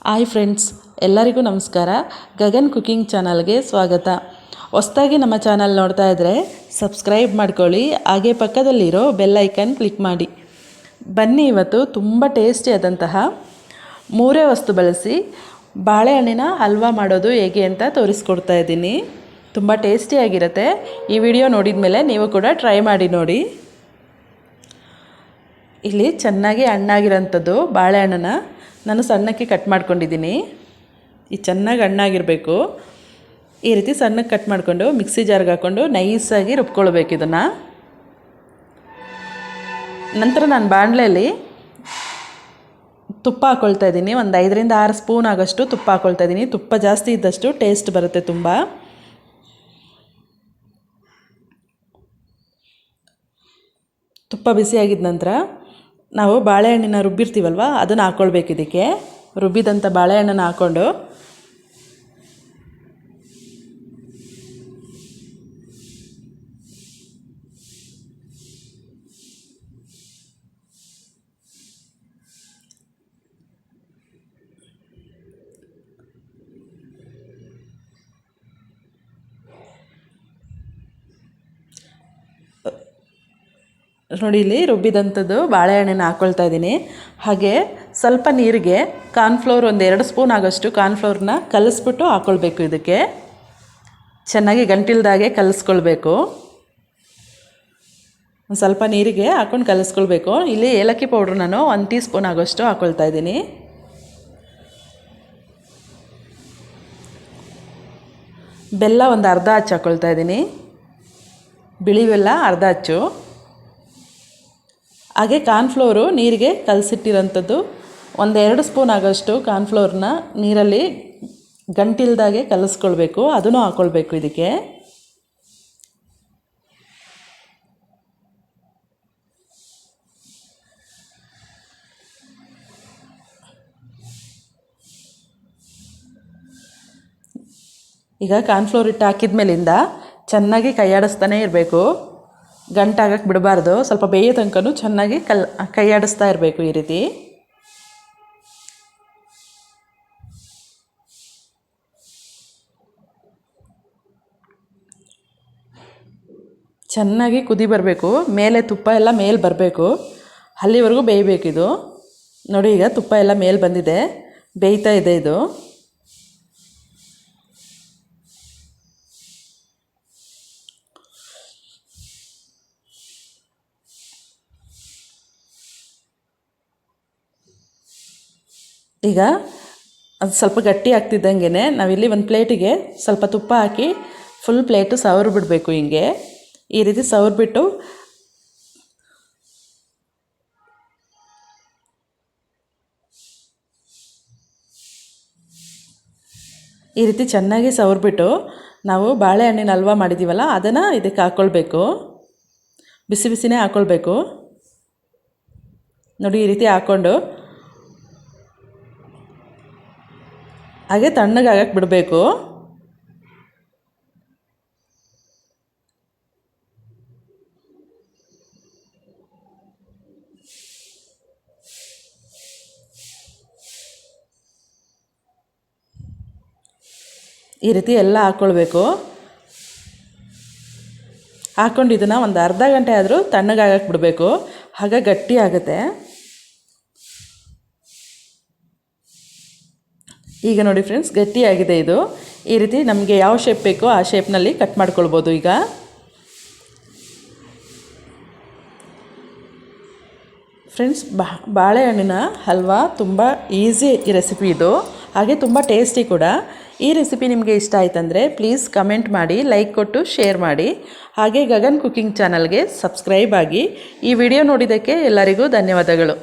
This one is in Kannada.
ಹಾಯ್ ಫ್ರೆಂಡ್ಸ್, ಎಲ್ಲರಿಗೂ ನಮಸ್ಕಾರ. ಗಗನ್ ಕುಕಿಂಗ್ ಚಾನಲ್ಗೆ ಸ್ವಾಗತ. ಹೊಸದಾಗಿ ನಮ್ಮ ಚಾನಲ್ ನೋಡ್ತಾ ಇದ್ದರೆ ಸಬ್ಸ್ಕ್ರೈಬ್ ಮಾಡ್ಕೊಳ್ಳಿ, ಹಾಗೆ ಪಕ್ಕದಲ್ಲಿರೋ ಬೆಲ್ ಐಕನ್ ಕ್ಲಿಕ್ ಮಾಡಿ. ಬನ್ನಿ, ಇವತ್ತು ತುಂಬ ಟೇಸ್ಟಿಯಾದಂತಹ ಮೂರೇ ವಸ್ತು ಬಳಸಿ ಬಾಳೆಹಣ್ಣಿನ ಹಲ್ವಾ ಮಾಡೋದು ಹೇಗೆ ಅಂತ ತೋರಿಸ್ಕೊಡ್ತಾ ಇದ್ದೀನಿ. ತುಂಬ ಟೇಸ್ಟಿಯಾಗಿರುತ್ತೆ. ಈ ವಿಡಿಯೋ ನೋಡಿದ ಮೇಲೆ ನೀವು ಕೂಡ ಟ್ರೈ ಮಾಡಿ ನೋಡಿ. ಇಲ್ಲಿ ಚೆನ್ನಾಗಿ ಹಣ್ಣಾಗಿರೋಂಥದ್ದು ಬಾಳೆಹಣ್ಣನ್ನು ನಾನು ಸಣ್ಣಕ್ಕೆ ಕಟ್ ಮಾಡ್ಕೊಂಡಿದ್ದೀನಿ. ಈ ಚೆನ್ನಾಗಿ ಹಣ್ಣಾಗಿರಬೇಕು. ಈ ರೀತಿ ಸಣ್ಣಕ್ಕೆ ಕಟ್ ಮಾಡಿಕೊಂಡು ಮಿಕ್ಸಿ ಜಾರ್ಗೆ ಹಾಕ್ಕೊಂಡು ನೈಸಾಗಿ ರುಬ್ಕೊಳ್ಬೇಕು ಇದನ್ನು. ನಂತರ ನಾನು ಬಾಣಲೆಯಲ್ಲಿ ತುಪ್ಪ ಹಾಕ್ಕೊಳ್ತಾ ಇದ್ದೀನಿ. ಒಂದು 5 ರಿಂದ 6 ಸ್ಪೂನ್ ಆಗೋಷ್ಟು ತುಪ್ಪ ಹಾಕ್ಕೊಳ್ತಾ ಇದ್ದೀನಿ. ತುಪ್ಪ ಜಾಸ್ತಿ ಇದ್ದಷ್ಟು ಟೇಸ್ಟ್ ಬರುತ್ತೆ ತುಂಬ. ತುಪ್ಪ ಬಿಸಿಯಾಗಿದ್ದ ನಂತರ ನಾವು ಬಾಳೆಹಣ್ಣಿನ ರುಬ್ಬಿರ್ತೀವಲ್ವ, ಅದನ್ನು ಹಾಕ್ಕೊಳ್ಬೇಕು. ಇದಕ್ಕೆ ರುಬ್ಬಿದಂಥ ಬಾಳೆಹಣ್ಣನ್ನು ಹಾಕ್ಕೊಂಡು ನೋಡಿ, ಇಲ್ಲಿ ರುಬ್ಬಿದಂಥದ್ದು ಬಾಳೆಹಣ್ಣನ್ನು ಹಾಕ್ಕೊಳ್ತಾ ಇದ್ದೀನಿ. ಹಾಗೆ ಸ್ವಲ್ಪ ನೀರಿಗೆ ಕಾರ್ನ್ಫ್ಲೋರ್ ಒಂದು 2 ಸ್ಪೂನ್ ಆಗೋಷ್ಟು ಕಾರ್ನ್ಫ್ಲೋರ್ನ ಕಲಿಸ್ಬಿಟ್ಟು ಹಾಕ್ಕೊಳ್ಬೇಕು. ಇದಕ್ಕೆ ಚೆನ್ನಾಗಿ ಗಂಟಿಲ್ದಾಗೆ ಕಲಿಸ್ಕೊಳ್ಬೇಕು. ಒಂದು ಸ್ವಲ್ಪ ನೀರಿಗೆ ಹಾಕ್ಕೊಂಡು ಕಲಿಸ್ಕೊಳ್ಬೇಕು. ಇಲ್ಲಿ ಏಲಕ್ಕಿ ಪೌಡ್ರ್ ನಾನು 1 ಟೀ ಸ್ಪೂನ್ ಆಗೋಷ್ಟು ಹಾಕ್ಕೊಳ್ತಾ ಇದ್ದೀನಿ. ಬೆಲ್ಲ ಒಂದು ಅರ್ಧ ಹಚ್ಚು ಹಾಕ್ಕೊಳ್ತಾ ಇದ್ದೀನಿ. ಬಿಳಿ ಬೆಲ್ಲ ಅರ್ಧ ಹಚ್ಚು. ಹಾಗೆ ಕಾರ್ನ್ಫ್ಲೋರು ನೀರಿಗೆ ಕಲಸಿಟ್ಟಿರೋಂಥದ್ದು ಒಂದು 2 ಸ್ಪೂನ್ ಆಗೋಷ್ಟು ಕಾರ್ನ್ಫ್ಲೋರ್ನ ನೀರಲ್ಲಿ ಗಂಟಿಲ್ದಾಗೆ ಕಲಿಸ್ಕೊಳ್ಬೇಕು. ಅದನ್ನು ಹಾಕ್ಕೊಳ್ಬೇಕು ಇದಕ್ಕೆ. ಈಗ ಕಾರ್ನ್ಫ್ಲೋರ್ ಇಟ್ಟು ಹಾಕಿದ ಮೇಲಿಂದ ಚೆನ್ನಾಗಿ ಕೈಯಾಡಿಸ್ತಾನೆ ಇರಬೇಕು. ಗಂಟಾಗಕ್ಕೆ ಬಿಡಬಾರ್ದು. ಸ್ವಲ್ಪ ಬೇಯೋ ತನಕನೂ ಚೆನ್ನಾಗಿ ಕೈಯಾಡಿಸ್ತಾ ಇರಬೇಕು. ಈ ರೀತಿ ಚೆನ್ನಾಗಿ ಕುದಿ ಬರಬೇಕು. ಮೇಲೆ ತುಪ್ಪ ಎಲ್ಲ ಮೇಲೆ ಬರಬೇಕು. ಅಲ್ಲಿವರೆಗೂ ಬೇಯಬೇಕಿದು. ನೋಡಿ, ಈಗ ತುಪ್ಪ ಎಲ್ಲ ಮೇಲೆ ಬಂದಿದೆ, ಬೇಯ್ತಾ ಇದೆ ಇದು. ಈಗ ಅದು ಸ್ವಲ್ಪ ಗಟ್ಟಿ ಆಗ್ತಿದ್ದಂಗೆ ನಾವಿಲ್ಲಿ ಒಂದು ಪ್ಲೇಟಿಗೆ ಸ್ವಲ್ಪ ತುಪ್ಪ ಹಾಕಿ ಫುಲ್ ಪ್ಲೇಟು ಸವರ್ ಬಿಡಬೇಕು. ಹಿಂಗೆ ಈ ರೀತಿ ಸವರ್ ಬಿಟ್ಟು ಈ ರೀತಿ ಚೆನ್ನಾಗಿ ಸವರ್ಬಿಟ್ಟು ನಾವು ಬಾಳೆಹಣ್ಣಿನ ಹಲ್ವಾ ಮಾಡಿದ್ದೀವಲ್ಲ, ಅದನ್ನು ಇದಕ್ಕೆ ಹಾಕ್ಕೊಳ್ಬೇಕು. ಬಿಸಿ ಬಿಸಿನೇ ಹಾಕ್ಕೊಳ್ಬೇಕು. ನೋಡಿ, ಈ ರೀತಿ ಹಾಕ್ಕೊಂಡು ಹಾಗೆ ತಣ್ಣಗಾಗಕ್ಕೆ ಬಿಡಬೇಕು. ಈ ರೀತಿ ಎಲ್ಲ ಹಾಕ್ಕೊಳ್ಬೇಕು. ಹಾಕ್ಕೊಂಡು ಇದನ್ನು ಒಂದು ಅರ್ಧ ಗಂಟೆ ಆದರೂ ತಣ್ಣಗಾಗಕ್ಕೆ ಬಿಡಬೇಕು. ಆಗ ಗಟ್ಟಿ ಆಗುತ್ತೆ. ಈಗ ನೋಡಿ ಫ್ರೆಂಡ್ಸ್, ಗಟ್ಟಿಯಾಗಿದೆ ಇದು. ಈ ರೀತಿ ನಮಗೆ ಯಾವ ಶೇಪ್ ಬೇಕೋ ಆ ಶೇಪ್ನಲ್ಲಿ ಕಟ್ ಮಾಡ್ಕೊಳ್ಬೋದು. ಈಗ ಫ್ರೆಂಡ್ಸ್, ಬಾಳೆಹಣ್ಣಿನ ಹಲ್ವಾ ತುಂಬ ಈಸಿ ರೆಸಿಪಿ ಇದು, ಹಾಗೆ ತುಂಬ ಟೇಸ್ಟಿ ಕೂಡ. ಈ ರೆಸಿಪಿ ನಿಮಗೆ ಇಷ್ಟ ಆಯ್ತಂದರೆ ಪ್ಲೀಸ್ ಕಮೆಂಟ್ ಮಾಡಿ, ಲೈಕ್ ಕೊಟ್ಟು ಶೇರ್ ಮಾಡಿ. ಹಾಗೆ ಗಗನ್ ಕುಕಿಂಗ್ ಚಾನಲ್ಗೆ ಸಬ್ಸ್ಕ್ರೈಬ್ ಆಗಿ. ಈ ವಿಡಿಯೋ ನೋಡಿದ್ದಕ್ಕೆ ಎಲ್ಲರಿಗೂ ಧನ್ಯವಾದಗಳು.